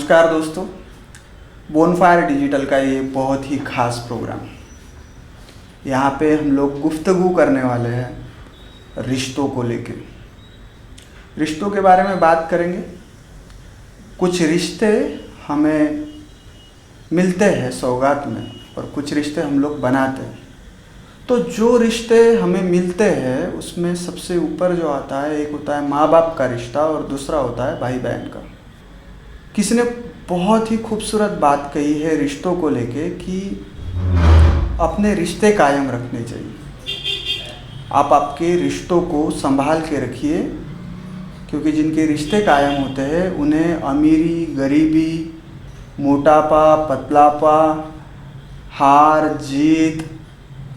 नमस्कार दोस्तों, bonfire digital का ये बहुत ही ख़ास प्रोग्राम। यहाँ पे हम लोग गुफ्तगू करने वाले हैं रिश्तों को लेके। रिश्तों के बारे में बात करेंगे। कुछ रिश्ते हमें मिलते हैं सौगात में और कुछ रिश्ते हम लोग बनाते हैं। तो जो रिश्ते हमें मिलते हैं उसमें सबसे ऊपर जो आता है, एक होता है माँ बाप का रिश्ता और दूसरा होता है भाई बहन का। किसी ने बहुत ही खूबसूरत बात कही है रिश्तों को लेके कि अपने रिश्ते कायम रखने चाहिए। आप आपके रिश्तों को संभाल के रखिए, क्योंकि जिनके रिश्ते कायम होते हैं उन्हें अमीरी, गरीबी, मोटापा, पतलापा, हार जीत,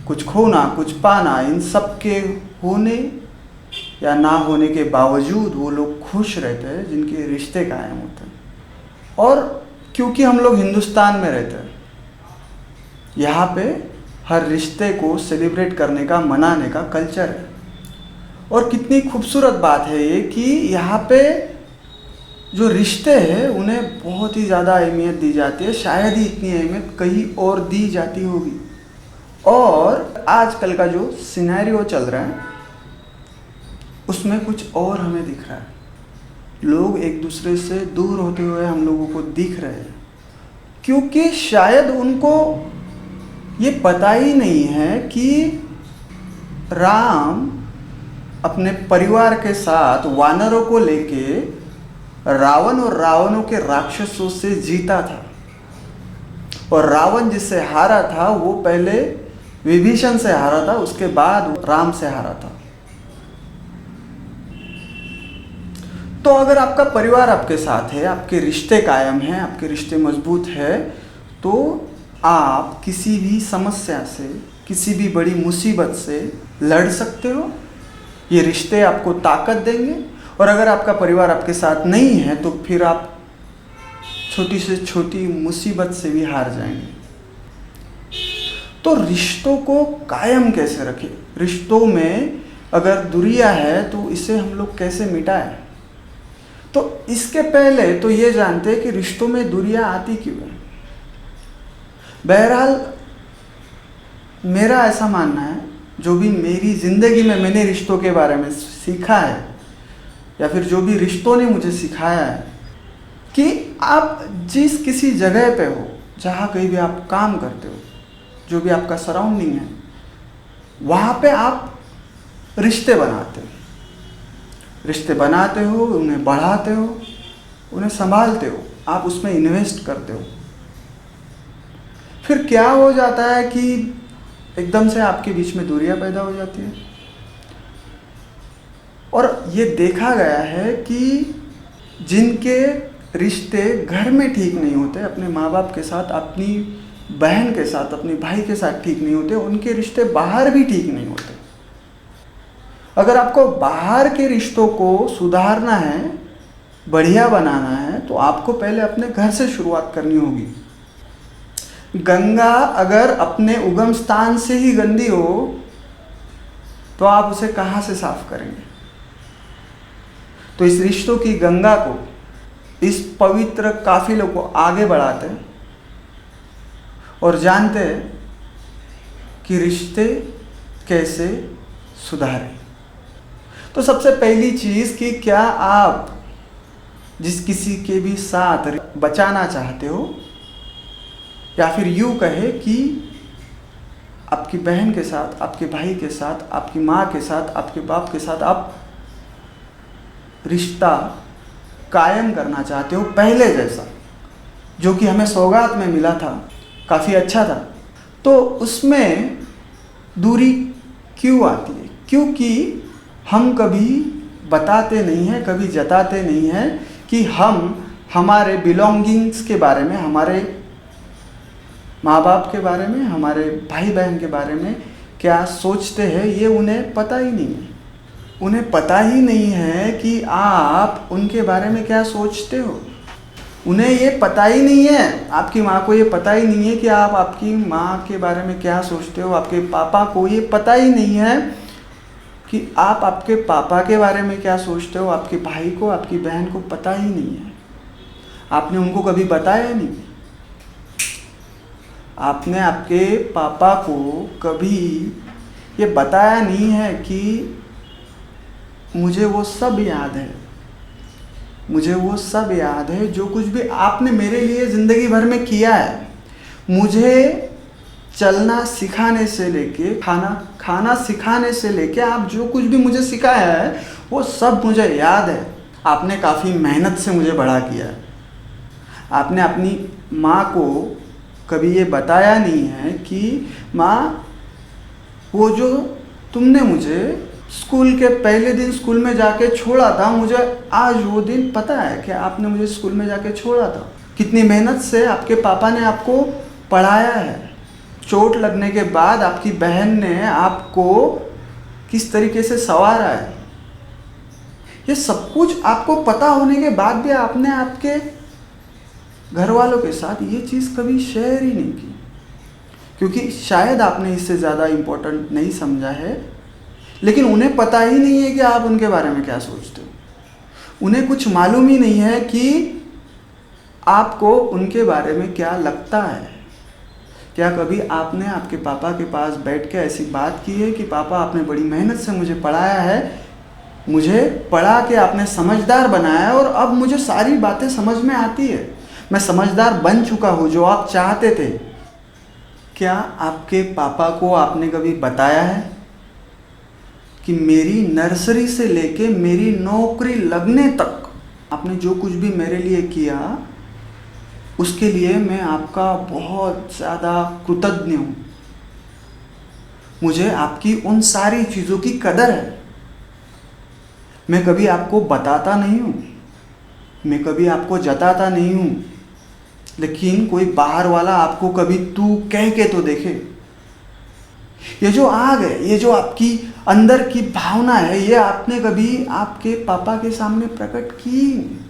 कुछ खोना कुछ पाना, इन सब के होने या ना होने के बावजूद वो लोग खुश रहते हैं जिनके रिश्ते कायम होते हैं। और क्योंकि हम लोग हिंदुस्तान में रहते हैं, यहाँ पे हर रिश्ते को सेलिब्रेट करने का, मनाने का कल्चर है। और कितनी खूबसूरत बात है ये कि यहाँ पे जो रिश्ते हैं उन्हें बहुत ही ज़्यादा अहमियत दी जाती है। शायद ही इतनी अहमियत कहीं और दी जाती होगी। और आजकल का जो सिनेरियो चल रहा है उसमें कुछ और हमें दिख रहा है। लोग एक दूसरे से दूर होते हुए हम लोगों को दिख रहे हैं, क्योंकि शायद उनको ये पता ही नहीं है कि राम अपने परिवार के साथ वानरों को लेके रावण और रावणों के राक्षसों से जीता था। और रावण जिससे हारा था वो पहले विभीषण से हारा था, उसके बाद राम से हारा था। तो अगर आपका परिवार आपके साथ है, आपके रिश्ते कायम हैं, आपके रिश्ते मजबूत है, तो आप किसी भी समस्या से, किसी भी बड़ी मुसीबत से लड़ सकते हो। ये रिश्ते आपको ताकत देंगे। और अगर आपका परिवार आपके साथ नहीं है तो फिर आप छोटी से छोटी मुसीबत से भी हार जाएंगे। तो रिश्तों को कायम कैसे रखें? रिश्तों में अगर दूरियां है तो इसे हम लोग कैसे मिटाएं? तो इसके पहले तो ये जानते हैं कि रिश्तों में दूरियां आती क्यों है। बहरहाल मेरा ऐसा मानना है, जो भी मेरी ज़िंदगी में मैंने रिश्तों के बारे में सीखा है या फिर जो भी रिश्तों ने मुझे सिखाया है, कि आप जिस किसी जगह पे हो, जहाँ कहीं भी आप काम करते हो, जो भी आपका सराउंडिंग है, वहाँ पे आप रिश्ते बनाते हो। रिश्ते बनाते हो, उन्हें बढ़ाते हो, उन्हें संभालते हो, आप उसमें इन्वेस्ट करते हो। फिर क्या हो जाता है कि एकदम से आपके बीच में दूरियां पैदा हो जाती है। और ये देखा गया है कि जिनके रिश्ते घर में ठीक नहीं होते, अपने माँ बाप के साथ, अपनी बहन के साथ, अपने भाई के साथ ठीक नहीं होते, उनके रिश्ते बाहर भी ठीक नहीं होते। अगर आपको बाहर के रिश्तों को सुधारना है, बढ़िया बनाना है, तो आपको पहले अपने घर से शुरुआत करनी होगी। गंगा अगर अपने उगम स्थान से ही गंदी हो तो आप उसे कहाँ से साफ करेंगे? तो इस रिश्तों की गंगा को, इस पवित्र काफिले को आगे बढ़ाते हैं और जानते हैं कि रिश्ते कैसे सुधारें। तो सबसे पहली चीज़ कि क्या आप जिस किसी के भी साथ बचाना चाहते हो, या फिर यूँ कहे कि आपकी बहन के साथ, आपके भाई के साथ, आपकी माँ के साथ, आपके बाप के साथ आप रिश्ता कायम करना चाहते हो पहले जैसा, जो कि हमें सौगात में मिला था, काफ़ी अच्छा था, तो उसमें दूरी क्यों आती है? क्योंकि हम कभी बताते नहीं हैं, कभी जताते नहीं हैं कि हम हमारे बिलोंगिंग्स के बारे में, हमारे माँ बाप के बारे में, हमारे भाई बहन के बारे में क्या सोचते हैं। ये उन्हें पता ही नहीं है। उन्हें पता ही नहीं है कि आप उनके बारे में क्या सोचते हो। उन्हें ये पता ही नहीं है, आपकी माँ को ये पता ही नहीं है कि आप आपकी माँ के बारे में क्या सोचते हो। आपके पापा को ये पता ही नहीं है कि आप आपके पापा के बारे में क्या सोचते हो। आपके भाई को, आपकी बहन को पता ही नहीं है। आपने उनको कभी बताया नहीं। आपने आपके पापा को कभी ये बताया नहीं है कि मुझे वो सब याद है, मुझे वो सब याद है जो कुछ भी आपने मेरे लिए ज़िंदगी भर में किया है। मुझे चलना सिखाने से लेके खाना सिखाने से लेके आप जो कुछ भी मुझे सिखाया है वो सब मुझे याद है। आपने काफ़ी मेहनत से मुझे बड़ा किया है। आपने अपनी माँ को कभी ये बताया नहीं है कि माँ, वो जो तुमने मुझे स्कूल के पहले दिन स्कूल में जाके छोड़ा था, मुझे आज वो दिन पता है कि आपने मुझे स्कूल में जाके छोड़ा था। कितनी मेहनत से आपके पापा ने आपको पढ़ाया है। चोट लगने के बाद आपकी बहन ने आपको किस तरीके से संवारा है। ये सब कुछ आपको पता होने के बाद भी आपने आपके घर वालों के साथ ये चीज़ कभी शेयर ही नहीं की, क्योंकि शायद आपने इससे ज़्यादा इम्पोर्टेंट नहीं समझा है। लेकिन उन्हें पता ही नहीं है कि आप उनके बारे में क्या सोचते हो। उन्हें कुछ मालूम ही नहीं है कि आपको उनके बारे में क्या लगता है। क्या कभी आपने आपके पापा के पास बैठ के ऐसी बात की है कि पापा, आपने बड़ी मेहनत से मुझे पढ़ाया है, मुझे पढ़ा के आपने समझदार बनाया है और अब मुझे सारी बातें समझ में आती है, मैं समझदार बन चुका हूँ जो आप चाहते थे। क्या आपके पापा को आपने कभी बताया है कि मेरी नर्सरी से लेके मेरी नौकरी लगने तक आपने जो कुछ भी मेरे लिए किया उसके लिए मैं आपका बहुत ज़्यादा कृतज्ञ हूँ। मुझे आपकी उन सारी चीज़ों की कदर है। मैं कभी आपको बताता नहीं हूँ, मैं कभी आपको जताता नहीं हूँ, लेकिन कोई बाहर वाला आपको कभी तू कह के तो देखे। ये जो आग है, ये जो आपकी अंदर की भावना है, ये आपने कभी आपके पापा के सामने प्रकट की।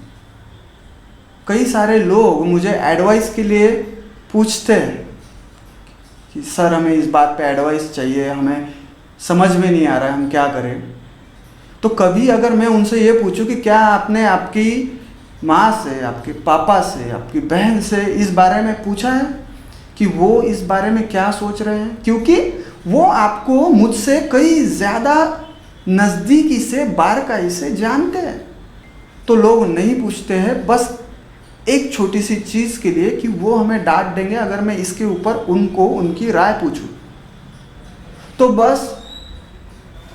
कई सारे लोग मुझे एडवाइस के लिए पूछते हैं कि सर, हमें इस बात पे एडवाइस चाहिए, हमें समझ में नहीं आ रहा है, हम क्या करें। तो कभी अगर मैं उनसे ये पूछूं कि क्या आपने आपकी माँ से, आपके पापा से, आपकी बहन से इस बारे में पूछा है कि वो इस बारे में क्या सोच रहे हैं, क्योंकि वो आपको मुझसे कई ज़्यादा नज़दीकी से, बारकाई से जानते हैं। तो लोग नहीं पूछते हैं बस एक छोटी सी चीज़ के लिए कि वो हमें डांट देंगे अगर मैं इसके ऊपर उनको उनकी राय पूछूं। तो बस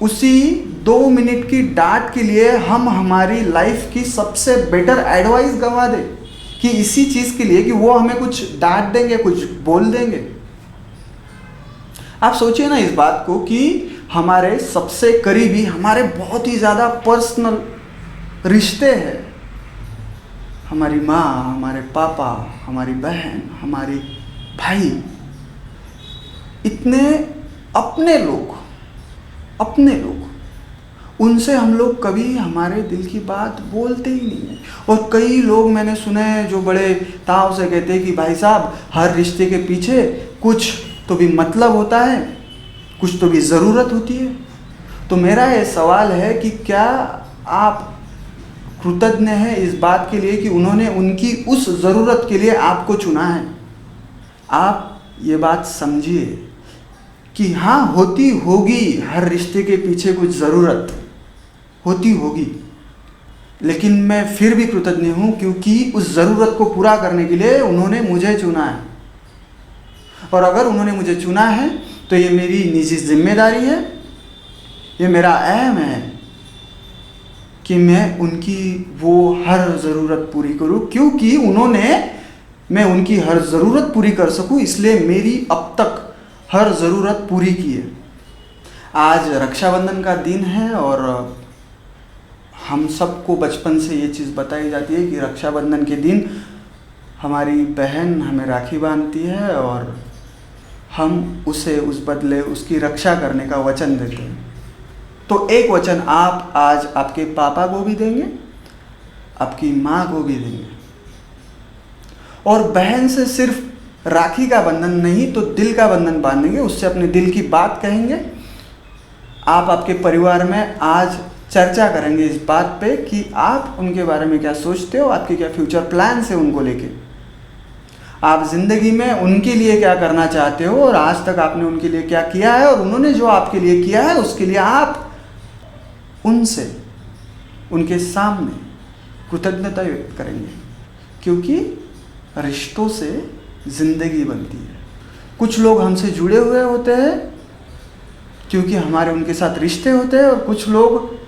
उसी 2 मिनट की डांट के लिए हम हमारी लाइफ की सबसे बेटर एडवाइस गंवा दें कि इसी चीज़ के लिए कि वो हमें कुछ डांट देंगे, कुछ बोल देंगे। आप सोचिए ना इस बात को कि हमारे सबसे करीबी, हमारे बहुत ही ज़्यादा पर्सनल रिश्ते हैं, हमारी माँ, हमारे पापा, हमारी बहन, हमारी भाई, इतने अपने लोग, उनसे हम लोग कभी हमारे दिल की बात बोलते ही नहीं है। और कई लोग मैंने सुने हैं जो बड़े ताव से कहते हैं कि भाई साहब, हर रिश्ते के पीछे कुछ तो भी मतलब होता है, कुछ तो भी ज़रूरत होती है। तो मेरा ये सवाल है कि क्या आप कृतज्ञ हैं इस बात के लिए कि उन्होंने उनकी उस ज़रूरत के लिए आपको चुना है। आप ये बात समझिए कि हाँ, होती होगी, हर रिश्ते के पीछे कुछ ज़रूरत होती होगी, लेकिन मैं फिर भी कृतज्ञ हूँ क्योंकि उस ज़रूरत को पूरा करने के लिए उन्होंने मुझे चुना है। और अगर उन्होंने मुझे चुना है तो ये मेरी निजी जिम्मेदारी है, ये मेरा अहम है कि मैं उनकी वो हर ज़रूरत पूरी करूं, क्योंकि मैं उनकी हर ज़रूरत पूरी कर सकूं, इसलिए मेरी अब तक हर ज़रूरत पूरी की है। आज रक्षाबंधन का दिन है और हम सबको बचपन से ये चीज़ बताई जाती है कि रक्षाबंधन के दिन हमारी बहन हमें राखी बांधती है और हम उसे उस बदले उसकी रक्षा करने का वचन देते हैं। तो एक वचन आप आज आपके पापा को भी देंगे, आपकी माँ को भी देंगे। और बहन से सिर्फ राखी का बंधन नहीं तो दिल का बंधन बांधेंगे, उससे अपने दिल की बात कहेंगे। आप आपके परिवार में आज चर्चा करेंगे इस बात पे कि आप उनके बारे में क्या सोचते हो, आपके क्या फ्यूचर प्लान्स है उनको लेके, आप ज़िंदगी में उनके लिए क्या करना चाहते हो और आज तक आपने उनके लिए क्या किया है, और उन्होंने जो आपके लिए किया है उसके लिए आप उनसे, उनके सामने कृतज्ञता व्यक्त करेंगे, क्योंकि रिश्तों से ज़िंदगी बनती है। कुछ लोग हमसे जुड़े हुए होते हैं क्योंकि हमारे उनके साथ रिश्ते होते हैं, और कुछ लोग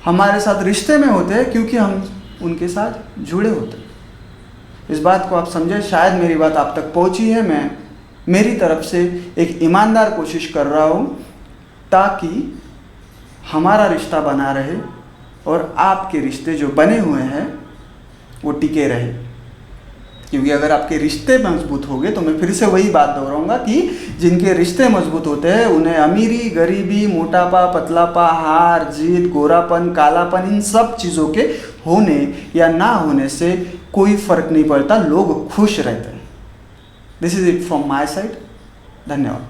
हमारे साथ रिश्ते में होते हैं क्योंकि हम उनके साथ जुड़े होते हैं। इस बात को आप समझे, शायद मेरी बात आप तक पहुंची है। मैं मेरी तरफ से एक ईमानदार कोशिश कर रहा हूं ताकि हमारा रिश्ता बना रहे और आपके रिश्ते जो बने हुए हैं वो टिके रहे। क्योंकि अगर आपके रिश्ते मजबूत हो गए, तो मैं फिर से वही बात दोहराऊंगा कि जिनके रिश्ते मजबूत होते हैं उन्हें अमीरी, गरीबी, मोटापा, पतलापा, हार जीत, गोरापन, कालापन, इन सब चीज़ों के होने या ना होने से कोई फर्क नहीं पड़ता, लोग खुश रहते हैं। This is it from my side. धन्यवाद।